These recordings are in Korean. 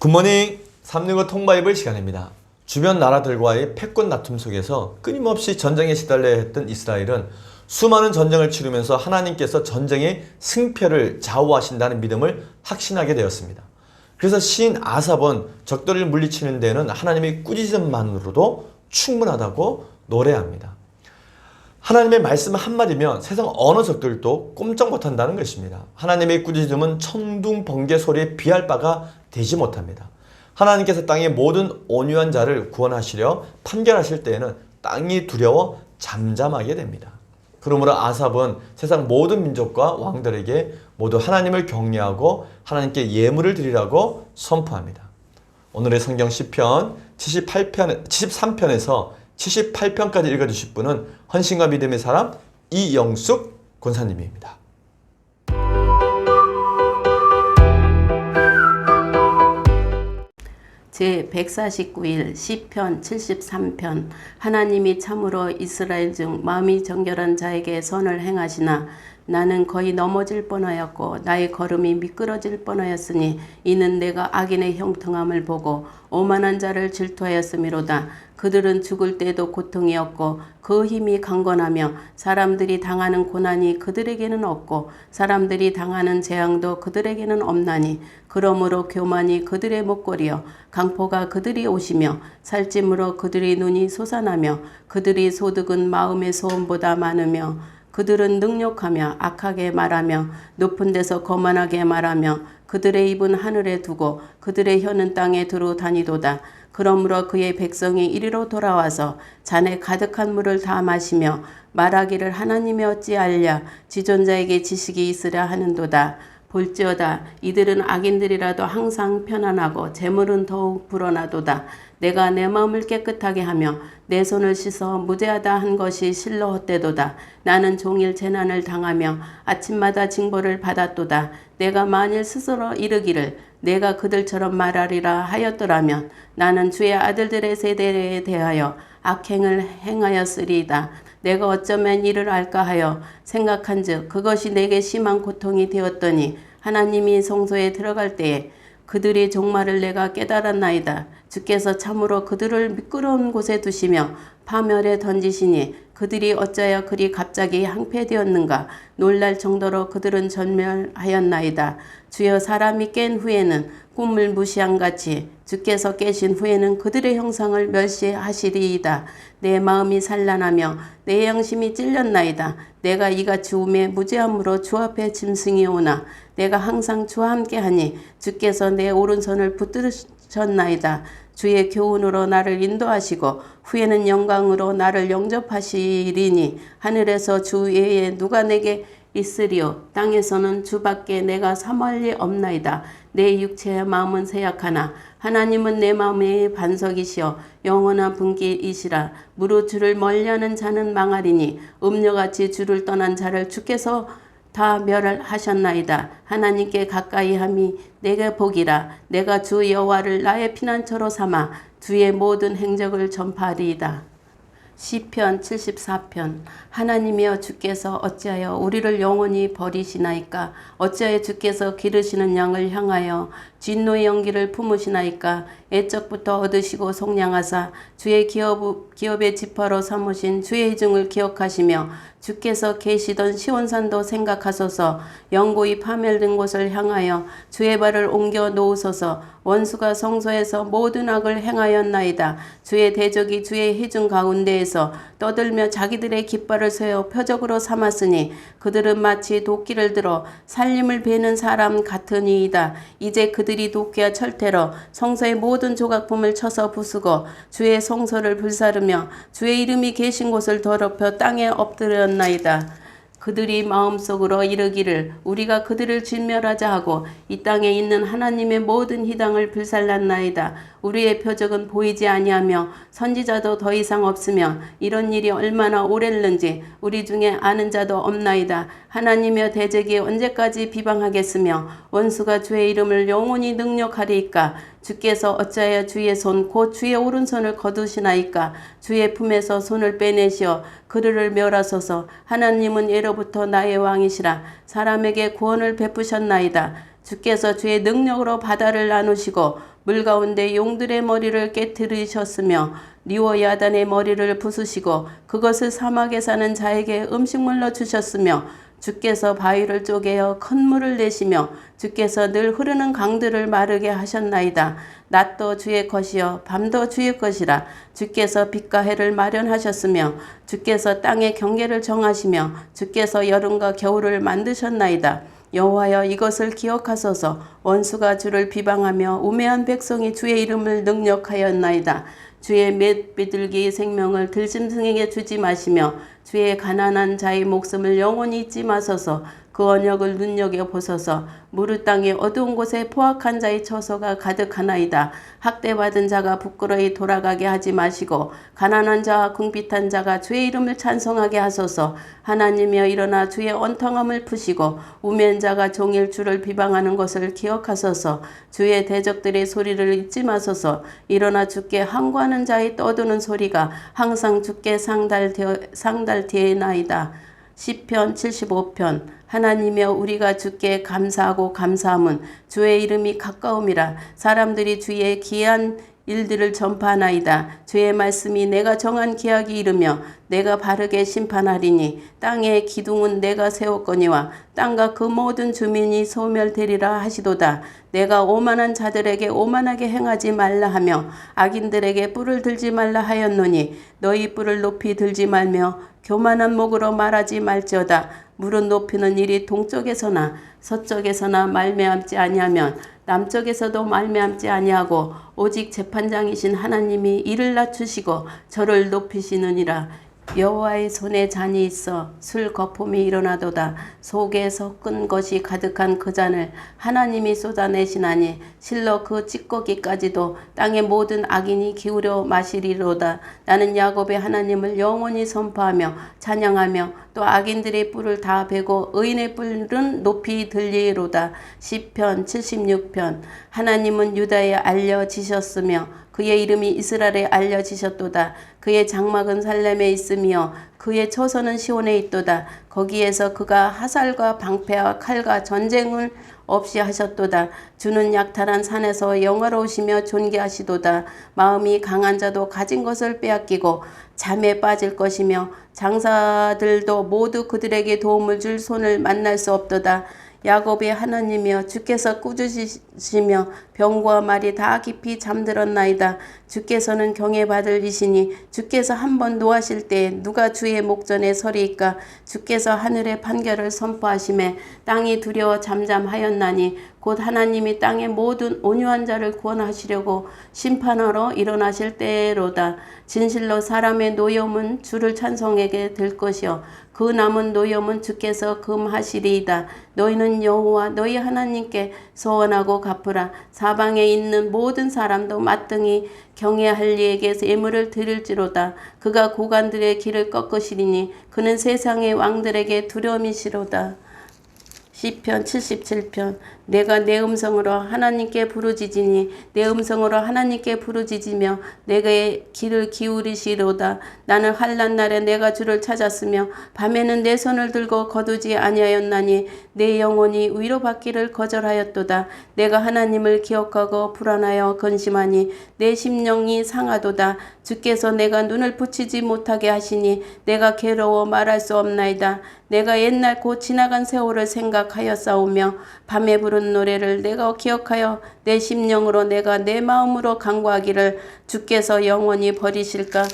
굿모닝 365 통바이블 시간입니다. 주변 나라들과의 패권 다툼 속에서 끊임없이 전쟁에 시달려야 했던 이스라엘은 수많은 전쟁을 치르면서 하나님께서 전쟁의 승패를 좌우하신다는 믿음을 확신하게 되었습니다. 그래서 시인 아삽은 적들을 물리치는 데는 하나님의 꾸짖음만으로도 충분하다고 노래합니다. 하나님의 말씀 한마디면 세상 어느 적들도 꼼짝 못한다는 것입니다. 하나님의 꾸짖음은 천둥 번개 소리에 비할 바가 되지 못합니다. 하나님께서 땅의 모든 온유한 자를 구원하시려 판결하실 때에는 땅이 두려워 잠잠하게 됩니다. 그러므로 아삽은 세상 모든 민족과 왕들에게 모두 하나님을 경외하고 하나님께 예물을 드리라고 선포합니다. 오늘의 성경 시편 73편에서 78편까지 읽어주실 분은 헌신과 믿음의 사람 이영숙 권사님입니다. 제149일 시편 73편. 하나님이 참으로 이스라엘 중 마음이 정결한 자에게 선을 행하시나 나는 거의 넘어질 뻔하였고 나의 걸음이 미끄러질 뻔하였으니 이는 내가 악인의 형통함을 보고 오만한 자를 질투하였음이로다. 그들은 죽을 때도 고통이었고 그 힘이 강건하며 사람들이 당하는 고난이 그들에게는 없고 사람들이 당하는 재앙도 그들에게는 없나니 그러므로 교만이 그들의 목걸이요 강포가 그들이 옷이며 살찜으로 그들의 눈이 솟아나며 그들의 소득은 마음의 소원보다 많으며 그들은 능욕하며 악하게 말하며 높은 데서 거만하게 말하며 그들의 입은 하늘에 두고 그들의 혀는 땅에 두루 다니도다. 그러므로 그의 백성이 이리로 돌아와서 잔에 가득한 물을 다 마시며 말하기를 하나님이 어찌 알랴 지존자에게 지식이 있으랴 하는도다. 볼지어다 이들은 악인들이라도 항상 편안하고 재물은 더욱 불어나도다. 내가 내 마음을 깨끗하게 하며 내 손을 씻어 무죄하다 한 것이 실로 헛되도다. 나는 종일 재난을 당하며 아침마다 징벌을 받았도다. 내가 만일 스스로 이르기를 내가 그들처럼 말하리라 하였더라면 나는 주의 아들들의 세대에 대하여 악행을 행하였으리이다. 내가 어쩌면 이를 알까 하여 생각한즉 그것이 내게 심한 고통이 되었더니 하나님이 성소에 들어갈 때에 그들이 종말을 내가 깨달았나이다. 주께서 참으로 그들을 미끄러운 곳에 두시며 파멸에 던지시니 그들이 어찌하여 그리 갑자기 항폐되었는가. 놀랄 정도로 그들은 전멸하였나이다. 주여 사람이 깬 후에는 꿈을 무시함같이 주께서 깨신 후에는 그들의 형상을 멸시하시리이다. 내 마음이 산란하며 내 양심이 찔렸나이다. 내가 이같이 우매 무죄함으로 주 앞에 짐승이 오나 내가 항상 주와 함께하니 주께서 내 오른손을 붙드셨나이다. 주의 교훈으로 나를 인도하시고 후에는 영광으로 나를 영접하시리니 하늘에서 주 외에 누가 내게 있으리요 땅에서는 주밖에 내가 삼할 리 없나이다. 내 육체의 마음은 세약하나 하나님은 내 마음의 반석이시여 영원한 분기이시라. 무릇 주를 멀리하는 자는 망하리니 음녀같이 주를 떠난 자를 주께서 다 멸하셨나이다. 하나님께 가까이함이 내게 복이라. 내가 주 여호와를 나의 피난처로 삼아 주의 모든 행적을 전파하리이다. 시편 74편. 하나님이여 주께서 어찌하여 우리를 영원히 버리시나이까. 어찌하여 주께서 기르시는 양을 향하여 진노의 연기를 품으시나이까. 애적부터 얻으시고 속량하사 주의 기업의 지파로 삼으신 주의 희중을 기억하시며 주께서 계시던 시온산도 생각하소서. 영고히 파멸된 곳을 향하여 주의 발을 옮겨 놓으소서. 원수가 성소에서 모든 악을 행하였나이다. 주의 대적이 주의 희중 가운데에서 떠들며 자기들의 깃발을 세워 표적으로 삼았으니 그들은 마치 도끼를 들어 살림을 베는 사람 같으니이다. 이제 그들이 도끼와 철퇴로 성소의 모든 조각품을 쳐서 부수고 주의 성소를 불사르며 주의 이름이 계신 곳을 더럽혀 땅에 엎드렸나이다. 그들이 마음속으로 이르기를 우리가 그들을 진멸하자 하고 이 땅에 있는 하나님의 모든 희당을 불살랐나이다. 우리의 표적은 보이지 아니하며 선지자도 더 이상 없으며 이런 일이 얼마나 오랬는지 우리 중에 아는 자도 없나이다. 하나님의 대적이 언제까지 비방하겠으며 원수가 주의 이름을 영원히 능욕하리이까. 주께서 어찌하여 주의 손 곧 주의 오른손을 거두시나이까. 주의 품에서 손을 빼내시어 그들을 멸하소서. 하나님은 예로부터 나의 왕이시라. 사람에게 구원을 베푸셨나이다. 주께서 주의 능력으로 바다를 나누시고 물 가운데 용들의 머리를 깨뜨리셨으며 니워 야단의 머리를 부수시고 그것을 사막에 사는 자에게 음식물로 주셨으며 주께서 바위를 쪼개어 큰 물을 내시며 주께서 늘 흐르는 강들을 마르게 하셨나이다. 낮도 주의 것이요 밤도 주의 것이라. 주께서 빛과 해를 마련하셨으며 주께서 땅의 경계를 정하시며 주께서 여름과 겨울을 만드셨나이다. 여호와여 이것을 기억하소서. 원수가 주를 비방하며 우매한 백성이 주의 이름을 능력하였나이다. 주의 몇 비둘기의 생명을 들짐승에게 주지 마시며 주의 가난한 자의 목숨을 영원히 잊지 마소서. 그 언약을 눈여겨보소서. 무르 땅의 어두운 곳에 포악한 자의 처소가 가득하나이다. 학대받은 자가 부끄러이 돌아가게 하지 마시고 가난한 자와 궁핍한 자가 주의 이름을 찬송하게 하소서. 하나님이여 일어나 주의 언통함을 푸시고 우매한 자가 종일 주를 비방하는 것을 기억하소서. 주의 대적들의 소리를 잊지 마소서. 일어나 주께 항구하는 자의 떠드는 소리가 항상 주께 상달되나이다. 시편 75편. 하나님이여 우리가 주께 감사하고 감사함은 주의 이름이 가까움이라. 사람들이 주의 기이한 일들을 전파하나이다. 주의 말씀이 내가 정한 기약이 이르며 내가 바르게 심판하리니 땅의 기둥은 내가 세웠거니와 땅과 그 모든 주민이 소멸되리라 하시도다. 내가 오만한 자들에게 오만하게 행하지 말라 하며 악인들에게 뿔을 들지 말라 하였노니 너희 뿔을 높이 들지 말며 교만한 목으로 말하지 말지어다. 물은 높이는 일이 동쪽에서나 서쪽에서나 말미암지 아니하면 남쪽에서도 말미암지 아니하고 오직 재판장이신 하나님이 이를 낮추시고 저를 높이시느니라. 여호와의 손에 잔이 있어 술 거품이 일어나도다. 속에 섞은 것이 가득한 그 잔을 하나님이 쏟아내시나니 실로 그 찌꺼기까지도 땅의 모든 악인이 기울여 마시리로다. 나는 야곱의 하나님을 영원히 선포하며 찬양하며 또 악인들의 뿔을 다 베고 의인의 뿔은 높이 들리로다. 시편 76편. 하나님은 유다에 알려지셨으며 그의 이름이 이스라엘에 알려지셨도다. 그의 장막은 살렘에 있으며 그의 처소는 시온에 있도다. 거기에서 그가 화살과 방패와 칼과 전쟁을 없이 하셨도다. 주는 약탈한 산에서 영화로우시며 존귀하시도다. 마음이 강한 자도 가진 것을 빼앗기고 잠에 빠질 것이며 장사들도 모두 그들에게 도움을 줄 손을 만날 수 없도다. 야곱의 하나님이여 주께서 꾸짖으시며 병과 말이 다 깊이 잠들었나이다. 주께서는 경외받을 이시니 주께서 한번 노하실 때 누가 주의 목전에 서리이까. 주께서 하늘의 판결을 선포하시매 땅이 두려워 잠잠하였나니 곧 하나님이 땅의 모든 온유한 자를 구원하시려고 심판하러 일어나실 때로다. 진실로 사람의 노염은 주를 찬송하게 될 것이요 그 남은 노염은 주께서 금하시리이다. 너희는 여호와 너희 하나님께 소원하고 갚으라. 사방에 있는 모든 사람도 마땅히 경외할 이에게 예물을 드릴지로다. 그가 고관들의 길을 꺾으시리니 그는 세상의 왕들에게 두려움이시로다. 시편 77편. 내가 내 음성으로 하나님께 부르짖으니 내 음성으로 하나님께 부르짖으며 내게 귀를 기울이시로다. 나는 환난 날에 내가 주를 찾았으며 밤에는 내 손을 들고 거두지 아니하였나니 내 영혼이 위로받기를 거절하였도다. 내가 하나님을 기억하고 불안하여 근심하니 내 심령이 상하도다. 주께서 내가 눈을 붙이지 못하게 하시니 내가 괴로워 말할 수 없나이다. 내가 옛날 곧 지나간 세월을 생각하였사오며 밤에 부른 노래를 내가 기억하여 내 심령으로 내가 내 마음으로 간구하기를 주께서 영원히 버리실까?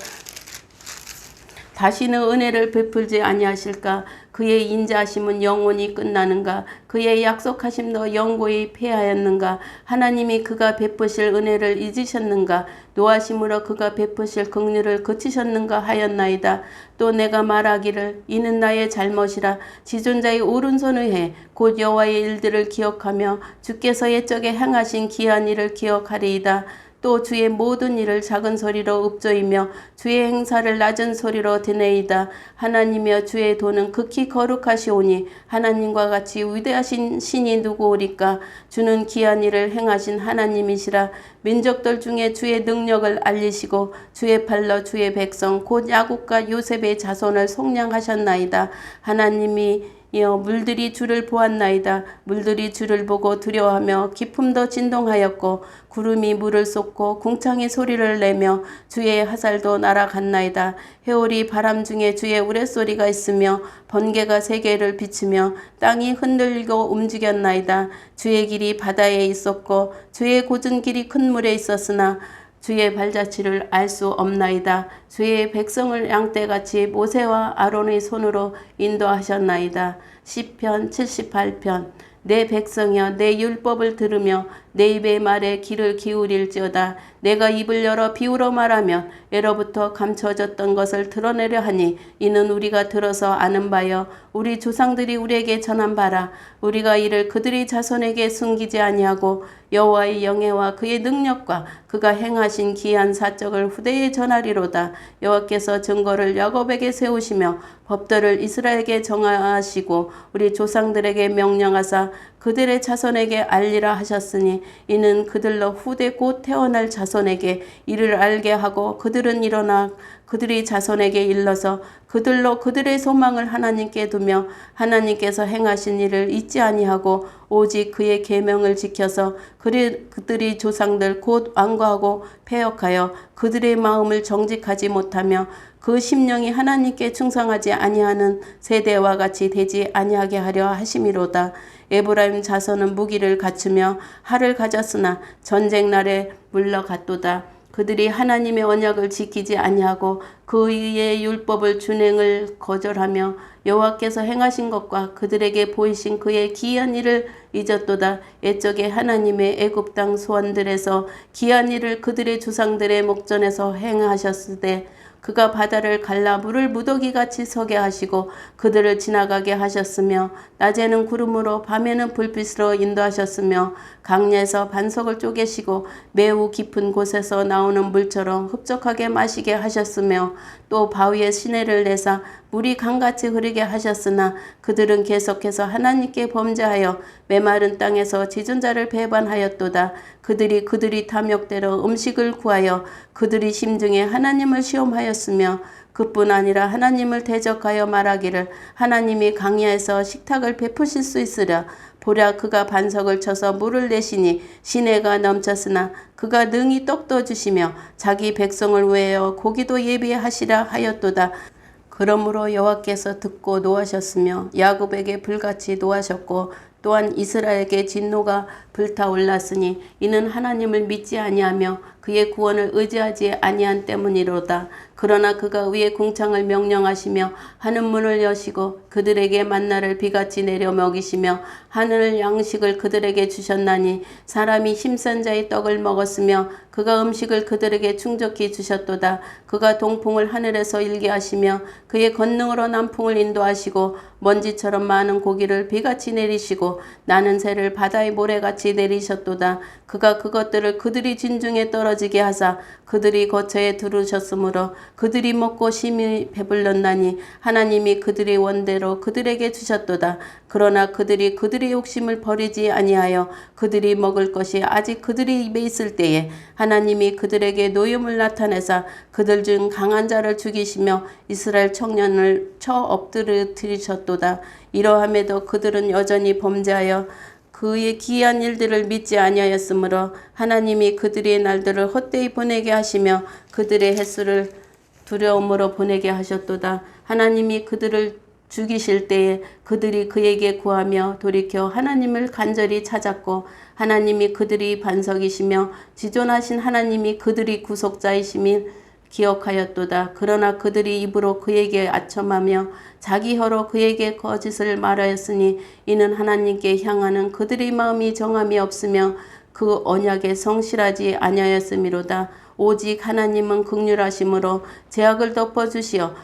다시는 은혜를 베풀지 아니하실까? 그의 인자하심은 영원히 끝나는가? 그의 약속하심도 영고히 패하였는가? 하나님이 그가 베푸실 은혜를 잊으셨는가? 노하심으로 그가 베푸실 긍휼을 그치셨는가 하였나이다. 또 내가 말하기를 이는 나의 잘못이라. 지존자의 오른손을 해 곧 여호와의 일들을 기억하며 주께서 옛적에 행하신 기한 일을 기억하리이다. 또 주의 모든 일을 작은 소리로 읊조이며 주의 행사를 낮은 소리로 드네이다. 하나님이여 주의 도는 극히 거룩하시오니 하나님과 같이 위대하신 신이 누구오리까? 주는 기한 일을 행하신 하나님이시라. 민족들 중에 주의 능력을 알리시고 주의 팔로 주의 백성 곧 야곱과 요셉의 자손을 속량하셨나이다. 하나님이 이어 물들이 주를 보았나이다. 물들이 주를 보고 두려워하며 깊음도 진동하였고 구름이 물을 쏟고 궁창이 소리를 내며 주의 화살도 날아갔나이다. 해올이 바람 중에 주의 우레소리가 있으며 번개가 세계를 비추며 땅이 흔들리고 움직였나이다. 주의 길이 바다에 있었고 주의 곧은 길이 큰 물에 있었으나 주의 발자취를 알 수 없나이다. 주의 백성을 양떼같이 모세와 아론의 손으로 인도하셨나이다. 시편 78편. 내 백성이여 내 율법을 들으며 내 입의 말에 귀를 기울일지어다. 내가 입을 열어 비유로 말하면 예로부터 감춰졌던 것을 드러내려 하니 이는 우리가 들어서 아는 바여 우리 조상들이 우리에게 전한 바라. 우리가 이를 그들의 자손에게 숨기지 아니하고 여호와의 영예와 그의 능력과 그가 행하신 기이한 사적을 후대에 전하리로다. 여호와께서 증거를 야곱에게 세우시며 법도를 이스라엘에게 정하시고 우리 조상들에게 명령하사 그들의 자손에게 알리라 하셨으니 이는 그들로 후대 곧 태어날 자손에게 이를 알게 하고 그들은 일어나 그들의 자손에게 일러서 그들로 그들의 소망을 하나님께 두며 하나님께서 행하신 일을 잊지 아니하고 오직 그의 계명을 지켜서 그들의 조상들 곧 완고하고 패역하여 그들의 마음을 정직하지 못하며 그 심령이 하나님께 충성하지 아니하는 세대와 같이 되지 아니하게 하려 하심이로다. 에브라임 자손은 무기를 갖추며 활을 가졌으나 전쟁 날에 물러갔도다. 그들이 하나님의 언약을 지키지 아니하고 그의 율법을 준행을 거절하며 여호와께서 행하신 것과 그들에게 보이신 그의 기이한 일을 잊었도다. 옛적에 하나님의 애굽 땅 소원들에서 기이한 일을 그들의 조상들의 목전에서 행하셨을 때 그가 바다를 갈라 물을 무더기같이 서게 하시고 그들을 지나가게 하셨으며 낮에는 구름으로 밤에는 불빛으로 인도하셨으며 강야에서 반석을 쪼개시고 매우 깊은 곳에서 나오는 물처럼 흡족하게 마시게 하셨으며 또 바위에 시내를 내사 물이 강같이 흐르게 하셨으나 그들은 계속해서 하나님께 범죄하여 메마른 땅에서 지존자를 배반하였도다. 그들이 탐욕대로 음식을 구하여 그들이 심중에 하나님을 시험하였으며 그뿐 아니라 하나님을 대적하여 말하기를 하나님이 강야에서 식탁을 베푸실 수 있으랴. 보랴 그가 반석을 쳐서 물을 내시니 시내가 넘쳤으나 그가 능히 떡도 주시며 자기 백성을 위하여 고기도 예비하시라 하였도다. 그러므로 여호와께서 듣고 노하셨으며 야곱에게 불같이 노하셨고 또한 이스라엘에게 진노가 불타올랐으니 이는 하나님을 믿지 아니하며 그의 구원을 의지하지 아니한 때문이로다. 그러나 그가 위의 궁창을 명령하시며 하늘 문을 여시고 그들에게 만나를 비같이 내려 먹이시며 하늘 양식을 그들에게 주셨나니 사람이 힘센 자의 떡을 먹었으며 그가 음식을 그들에게 충족히 주셨도다. 그가 동풍을 하늘에서 일게 하시며 그의 권능으로 남풍을 인도하시고 먼지처럼 많은 고기를 비같이 내리시고 나는 새를 바다의 모래같이 내리셨도다. 그가 그것들을 그들이 진중에 떨어지게 하사 그들이 거처에 두르셨으므로 그들이 먹고 심히 배불렀나니 하나님이 그들의 원대로 그들에게 주셨도다. 그러나 그들이 그들의 욕심을 버리지 아니하여 그들이 먹을 것이 아직 그들의 입에 있을 때에 하나님이 그들에게 노염을 나타내사 그들 중 강한 자를 죽이시며 이스라엘 청년을 쳐 엎드리셨도다. 이러함에도 그들은 여전히 범죄하여 그의 기이한 일들을 믿지 아니하였으므로 하나님이 그들의 날들을 헛되이 보내게 하시며 그들의 횟수를 두려움으로 보내게 하셨도다. 하나님이 그들을 죽이실 때에 그들이 그에게 구하며 돌이켜 하나님을 간절히 찾았고 하나님이 그들이 반석이시며 지존하신 하나님이 그들이 구속자이심이 기억하였도다. 그러나 그들이 입으로 그에게 아첨하며 자기 혀로 그에게 거짓을 말하였으니 이는 하나님께 향하는 그들의 마음이 정함이 없으며 그 언약에 성실하지 아니하였음이로다. 오직 하나님은 긍휼하심으로 죄악을 덮어주시어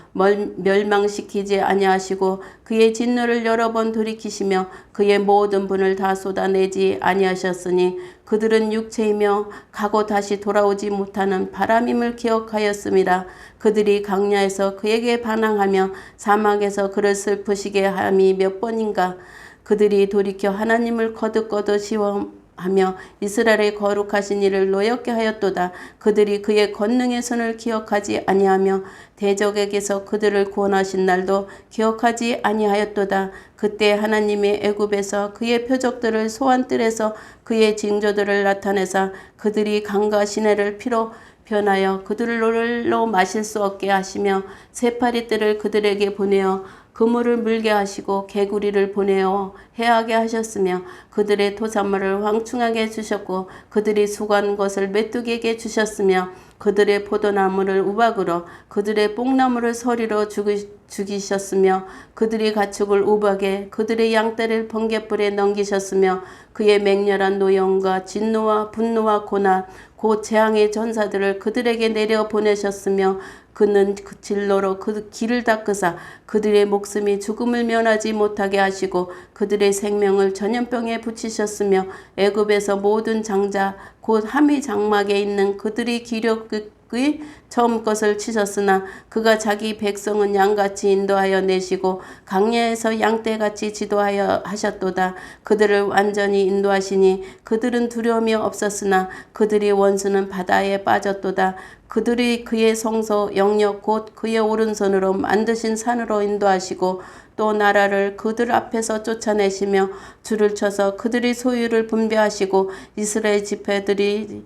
멸망시키지 아니하시고 그의 진노를 여러 번 돌이키시며 그의 모든 분을 다 쏟아내지 아니하셨으니 그들은 육체이며 가고 다시 돌아오지 못하는 바람임을 기억하였습니다. 그들이 강야에서 그에게 반항하며 사막에서 그를 슬프시게 함이 몇 번인가. 그들이 돌이켜 하나님을 거듭거듭 하며 이스라엘의 거룩하신 이를 노엽게 하였도다. 그들이 그의 권능의 손을 기억하지 아니하며 대적에게서 그들을 구원하신 날도 기억하지 아니하였도다. 그때 하나님이 애굽에서 그의 표적들을 소환뜰에서 그의 징조들을 나타내사 그들이 강과 시내를 피로 변하여 그들로 마실 수 없게 하시며 세파리 떼를 그들에게 보내어 그물을 물게 하시고 개구리를 보내어 해하게 하셨으며 그들의 토산물을 황충하게 주셨고 그들이 수고한 것을 메뚜기에게 주셨으며 그들의 포도나무를 우박으로 그들의 뽕나무를 서리로 죽이셨으며 그들이 가축을 우박에 그들의 양떼를 번갯불에 넘기셨으며 그의 맹렬한 노염과 진노와 분노와 고난 곧 재앙의 전사들을 그들에게 내려 보내셨으며 그는 그 진로로 그 길을 닦으사 그들의 목숨이 죽음을 면하지 못하게 하시고 그들의 생명을 전염병에 붙이셨으며 애굽에서 모든 장자 곧 함의 장막에 있는 그들의 기력의 처음 것을 치셨으나 그가 자기 백성은 양같이 인도하여 내시고 강야에서 양떼같이 지도하여 하셨도다. 그들을 완전히 인도하시니 그들은 두려움이 없었으나 그들의 원수는 바다에 빠졌도다. 그들이 그의 성소 영역 곧 그의 오른손으로 만드신 산으로 인도하시고 또 나라를 그들 앞에서 쫓아내시며 줄을 쳐서 그들의 소유를 분배하시고 이스라엘 지파들이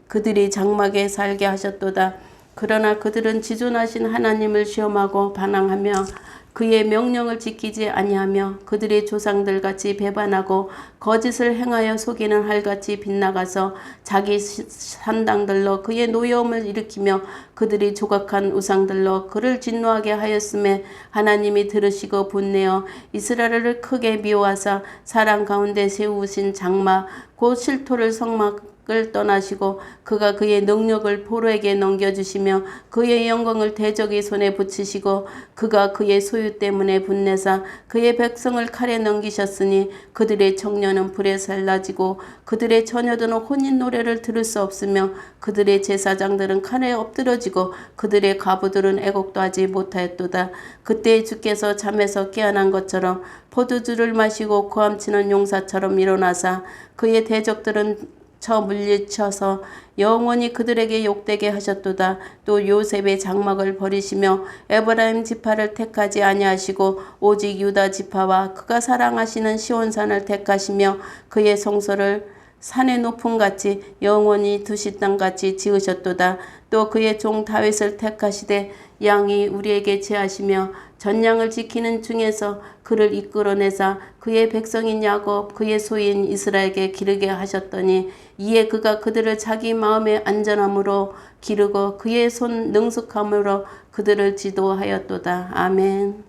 그들이 장막에 살게 하셨도다. 그러나 그들은 지존하신 하나님을 시험하고 반항하며 그의 명령을 지키지 아니하며 그들의 조상들같이 배반하고 거짓을 행하여 속이는 활같이 빗나가서 자기 산당들로 그의 노여움을 일으키며 그들이 조각한 우상들로 그를 진노하게 하였음에 하나님이 들으시고 분내어 이스라엘을 크게 미워하사 사랑 가운데 세우신 장막 곧 실토를 성막을 떠나시고 그가 그의 능력을 포로에게 넘겨주시며 그의 영광을 대적의 손에 붙이시고 그가 그의 소유 때문에 분내사 그의 백성을 칼에 넘기셨으니 그들의 청년은 불에 살라지고 그들의 처녀들은 혼인 노래를 들을 수 없으며 그들의 제사장들은 칼에 엎드러지고 그들의 과부들은 애곡도 하지 못하였도다. 그때 주께서 잠에서 깨어난 것처럼 포도주를 마시고 고함치는 용사처럼 일어나사 그의 대적들은 물리쳐서 영원히 그들에게 욕되게 하셨도다. 또 요셉의 장막을 버리시며 에브라임 지파를 택하지 아니하시고 오직 유다 지파와 그가 사랑하시는 시온산을 택하시며 그의 성소를 산의 높음같이 영원히 두시 땅같이 지으셨도다. 또 그의 종 다윗을 택하시되 양이 우리에게 제하시며 전양을 지키는 중에서 그를 이끌어내사 그의 백성인 야곱 그의 소인 이스라엘에게 기르게 하셨더니 이에 그가 그들을 자기 마음의 안전함으로 기르고 그의 손 능숙함으로 그들을 지도하였도다. 아멘.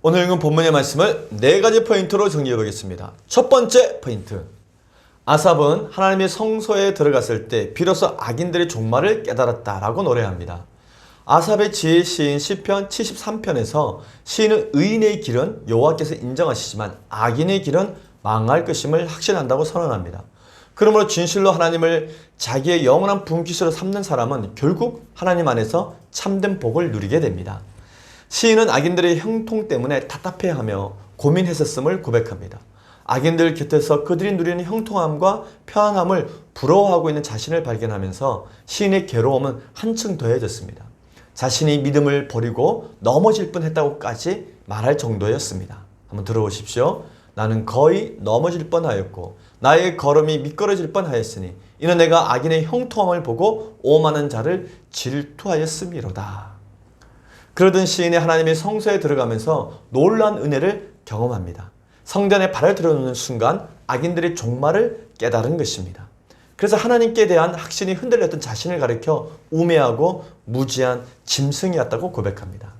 오늘 읽은 본문의 말씀을 4가지 포인트로 정리해 보겠습니다. 첫 번째 포인트. 아삽은 하나님의 성소에 들어갔을 때 비로소 악인들의 종말을 깨달았다라고 노래합니다. 아삽의 지혜 시인 시편 73편에서 시인은 의인의 길은 여호와께서 인정하시지만 악인의 길은 망할 것임을 확신한다고 선언합니다. 그러므로 진실로 하나님을 자기의 영원한 분깃으로 삼는 사람은 결국 하나님 안에서 참된 복을 누리게 됩니다. 시인은 악인들의 형통 때문에 답답해하며 고민했었음을 고백합니다. 악인들 곁에서 그들이 누리는 형통함과 편안함을 부러워하고 있는 자신을 발견하면서 시인의 괴로움은 한층 더해졌습니다. 자신이 믿음을 버리고 넘어질 뻔했다고까지 말할 정도였습니다. 한번 들어보십시오. 나는 거의 넘어질 뻔하였고 나의 걸음이 미끄러질 뻔하였으니 이는 내가 악인의 형통함을 보고 오만한 자를 질투하였음이로다. 그러던 시인이 하나님의 성소에 들어가면서 놀라운 은혜를 경험합니다. 성전에 발을 들여놓는 순간 악인들의 종말을 깨달은 것입니다. 그래서 하나님께 대한 확신이 흔들렸던 자신을 가리켜 우매하고 무지한 짐승이었다고 고백합니다.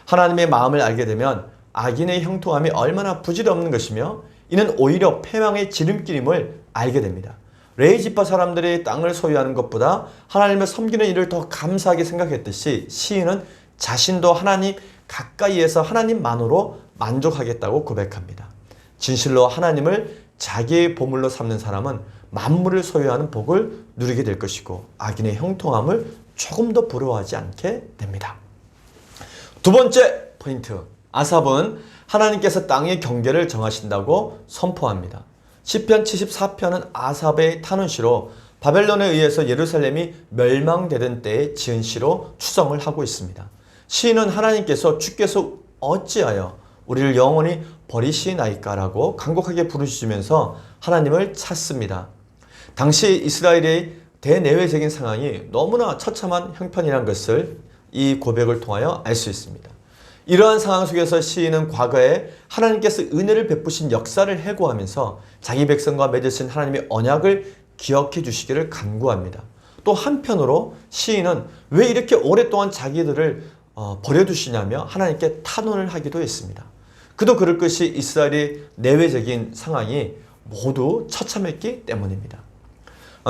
하나님의 마음을 알게 되면 악인의 형통함이 얼마나 부질없는 것이며 이는 오히려 패망의 지름길임을 알게 됩니다. 레위 지파 사람들이 땅을 소유하는 것보다 하나님을 섬기는 일을 더 감사하게 생각했듯이 시인은 자신도 하나님 가까이에서 하나님만으로 만족하겠다고 고백합니다. 진실로 하나님을 자기의 보물로 삼는 사람은 만물을 소유하는 복을 누리게 될 것이고 악인의 형통함을 조금 더 부러워하지 않게 됩니다. 두 번째 포인트. 아삽은 하나님께서 땅의 경계를 정하신다고 선포합니다. 시편 74편은 아삽의 탄원시로 바벨론에 의해서 예루살렘이 멸망되던 때에 지은 시로 추정을 하고 있습니다. 시인은 하나님께서 주께서 어찌하여 우리를 영원히 버리시나이까라고 간곡하게 부르시면서 하나님을 찾습니다. 당시 이스라엘의 대내외적인 상황이 너무나 처참한 형편이라는 것을 이 고백을 통하여 알 수 있습니다. 이러한 상황 속에서 시인은 과거에 하나님께서 은혜를 베푸신 역사를 해고하면서 자기 백성과 맺으신 하나님의 언약을 기억해 주시기를 간구합니다. 또 한편으로 시인은 왜 이렇게 오랫동안 자기들을 버려두시냐며 하나님께 탄원을 하기도 했습니다. 그도 그럴 것이 이스라엘의 내외적인 상황이 모두 처참했기 때문입니다.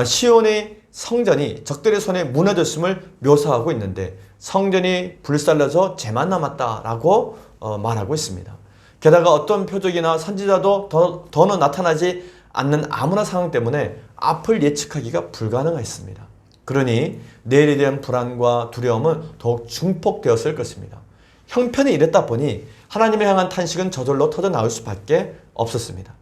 시온의 성전이 적들의 손에 무너졌음을 묘사하고 있는데 성전이 불살라져 재만 남았다라고 말하고 있습니다. 게다가 어떤 표적이나 선지자도 더는 나타나지 않는 아무나 상황 때문에 앞을 예측하기가 불가능했습니다. 그러니 내일에 대한 불안과 두려움은 더욱 증폭되었을 것입니다. 형편이 이랬다 보니 하나님을 향한 탄식은 저절로 터져 나올 수밖에 없었습니다.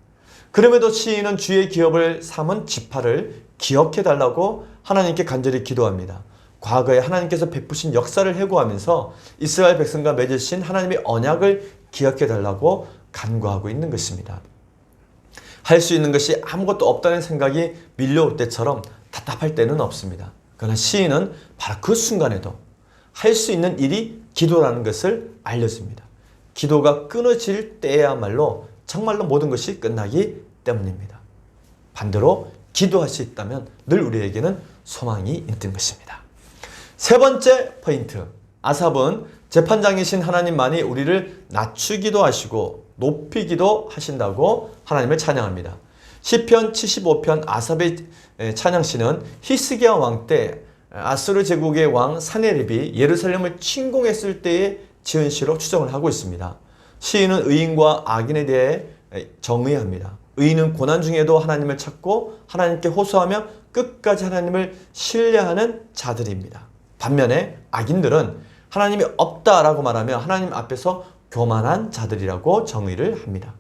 그럼에도 시인은 주의 기업을 삼은 지파를 기억해 달라고 하나님께 간절히 기도합니다. 과거에 하나님께서 베푸신 역사를 회고하면서 이스라엘 백성과 맺으신 하나님의 언약을 기억해 달라고 간구하고 있는 것입니다. 할 수 있는 것이 아무것도 없다는 생각이 밀려올 때처럼 답답할 때는 없습니다. 그러나 시인은 바로 그 순간에도 할 수 있는 일이 기도라는 것을 알려줍니다. 기도가 끊어질 때야말로 정말로 모든 것이 끝나기 때문입니다. 반대로 기도할 수 있다면 늘 우리에게는 소망이 있는 것입니다. 세 번째 포인트. 아삽은 재판장이신 하나님만이 우리를 낮추기도 하시고 높이기도 하신다고 하나님을 찬양합니다. 시편 75편 아삽의 찬양시는 히스기야 왕 때 아수르 제국의 왕 사네립이 예루살렘을 침공했을 때의 지은 시로 추정을 하고 있습니다. 시인은 의인과 악인에 대해 정의합니다. 의인은 고난 중에도 하나님을 찾고 하나님께 호소하며 끝까지 하나님을 신뢰하는 자들입니다. 반면에 악인들은 하나님이 없다라고 말하며 하나님 앞에서 교만한 자들이라고 정의를 합니다.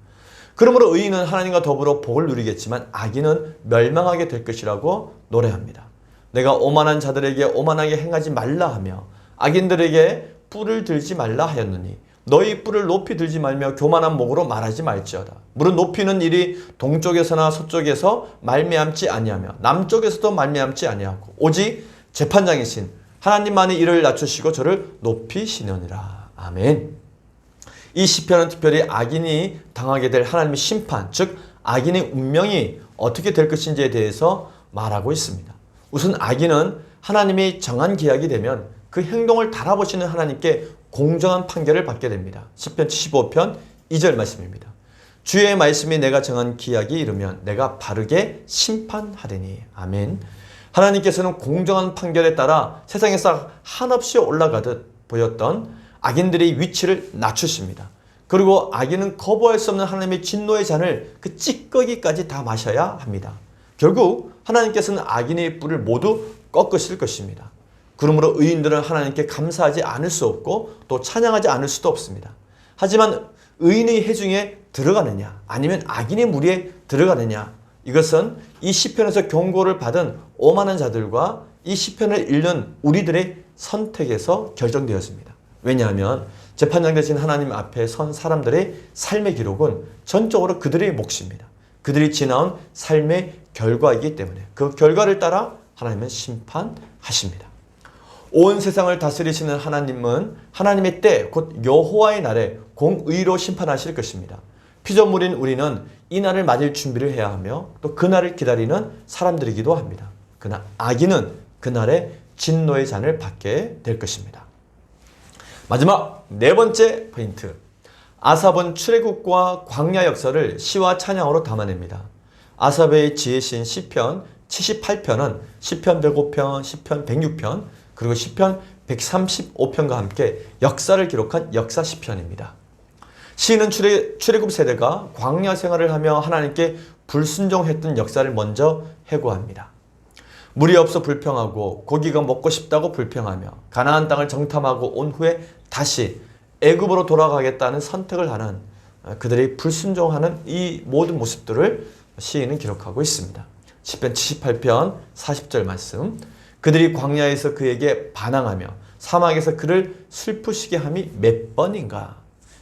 그러므로 의인은 하나님과 더불어 복을 누리겠지만 악인은 멸망하게 될 것이라고 노래합니다. 내가 오만한 자들에게 오만하게 행하지 말라 하며 악인들에게 뿔을 들지 말라 하였느니 너희 뿔을 높이 들지 말며 교만한 목으로 말하지 말지어다. 물은 높이는 일이 동쪽에서나 서쪽에서 말미암지 아니하며 남쪽에서도 말미암지 아니하고 오직 재판장이신 하나님만이 이를 낮추시고 저를 높이시느니라. 아멘. 이 시편은 특별히 악인이 당하게 될 하나님의 심판, 즉 악인의 운명이 어떻게 될 것인지에 대해서 말하고 있습니다. 우선 악인은 하나님이 정한 기약이 되면 그 행동을 달아보시는 하나님께 공정한 판결을 받게 됩니다. 시편 75편 2절 말씀입니다. 주의 말씀이 내가 정한 기약이 이르면 내가 바르게 심판하리니. 아멘. 하나님께서는 공정한 판결에 따라 세상에서 한없이 올라가듯 보였던 악인들의 위치를 낮추십니다. 그리고 악인은 거부할 수 없는 하나님의 진노의 잔을 그 찌꺼기까지 다 마셔야 합니다. 결국 하나님께서는 악인의 뿔을 모두 꺾으실 것입니다. 그러므로 의인들은 하나님께 감사하지 않을 수 없고 또 찬양하지 않을 수도 없습니다. 하지만 의인의 해중에 들어가느냐 아니면 악인의 무리에 들어가느냐, 이것은 이 시편에서 경고를 받은 오만한 자들과 이 시편을 읽는 우리들의 선택에서 결정되었습니다. 왜냐하면 재판장 되신 하나님 앞에 선 사람들의 삶의 기록은 전적으로 그들의 몫입니다. 그들이 지나온 삶의 결과이기 때문에 그 결과를 따라 하나님은 심판하십니다. 온 세상을 다스리시는 하나님은 하나님의 때, 곧 여호와의 날에 공의로 심판하실 것입니다. 피조물인 우리는 이 날을 맞을 준비를 해야 하며 또 그 날을 기다리는 사람들이기도 합니다. 그러나 악인은 그 날에 진노의 잔을 받게 될 것입니다. 마지막 네 번째 포인트. 아삽은 출애굽과 광야 역사를 시와 찬양으로 담아냅니다. 아삽의 지혜신 시편 78편은 시편 105편, 시편 106편, 그리고 시편 135편과 함께 역사를 기록한 역사 시편입니다. 시인은 출애굽 세대가 광야 생활을 하며 하나님께 불순종했던 역사를 먼저 회고합니다. 물이 없어 불평하고 고기가 먹고 싶다고 불평하며 가나안 땅을 정탐하고 온 후에 다시 애굽으로 돌아가겠다는 선택을 하는 그들이 불순종하는 이 모든 모습들을 시인은 기록하고 있습니다. 시편 78편 40절 말씀. 그들이 광야에서 그에게 반항하며 사막에서 그를 슬프시게 함이 몇 번인가.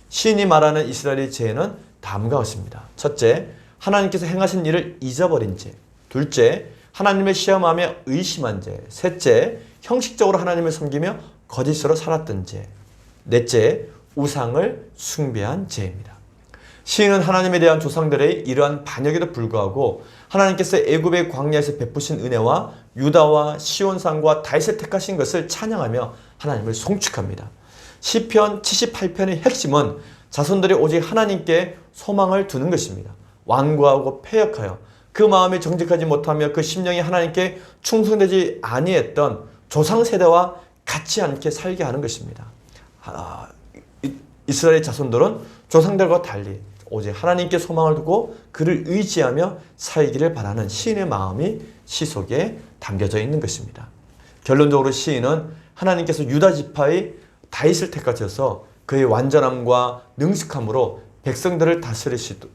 시인이 말하는 이스라엘의 죄는 다음과 같습니다. 첫째, 하나님께서 행하신 일을 잊어버린 죄. 둘째, 하나님을 시험하며 의심한 죄. 셋째, 형식적으로 하나님을 섬기며 거짓으로 살았던 죄. 넷째, 우상을 숭배한 죄입니다. 시인은 하나님에 대한 조상들의 이러한 반역에도 불구하고 하나님께서 애굽의 광야에서 베푸신 은혜와 유다와 시온산과 다윗을 택하신 것을 찬양하며 하나님을 송축합니다. 시편 78편의 핵심은 자손들이 오직 하나님께 소망을 두는 것입니다. 완고하고 패역하여 그 마음이 정직하지 못하며 그 심령이 하나님께 충성되지 아니했던 조상 세대와 같지 않게 살게 하는 것입니다. 이스라엘 자손들은 조상들과 달리 오직 하나님께 소망을 두고 그를 의지하며 살기를 바라는 시인의 마음이 시 속에 담겨져 있는 것입니다. 결론적으로 시인은 하나님께서 유다 지파의 다윗을 택하셔서 그의 완전함과 능숙함으로 백성들을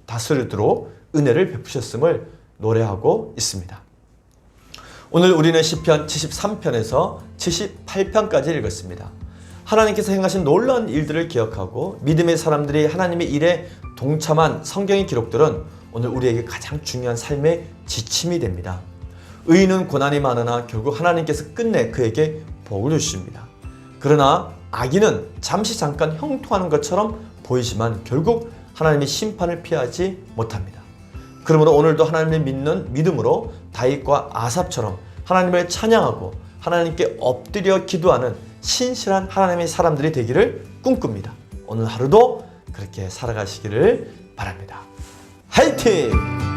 다스리도록 은혜를 베푸셨음을 노래하고 있습니다. 오늘 우리는 시편 73편에서 78편까지 읽었습니다. 하나님께서 행하신 놀라운 일들을 기억하고 믿음의 사람들이 하나님의 일에 동참한 성경의 기록들은 오늘 우리에게 가장 중요한 삶의 지침이 됩니다. 의인은 고난이 많으나 결국 하나님께서 끝내 그에게 복을 주십니다. 그러나 악인은 잠깐 형통하는 것처럼 보이지만 결국 하나님의 심판을 피하지 못합니다. 그러므로 오늘도 하나님을 믿는 믿음으로 다윗과 아삽처럼 하나님을 찬양하고 하나님께 엎드려 기도하는 신실한 하나님의 사람들이 되기를 꿈꿉니다. 오늘 하루도 그렇게 살아가시기를 바랍니다. 화이팅!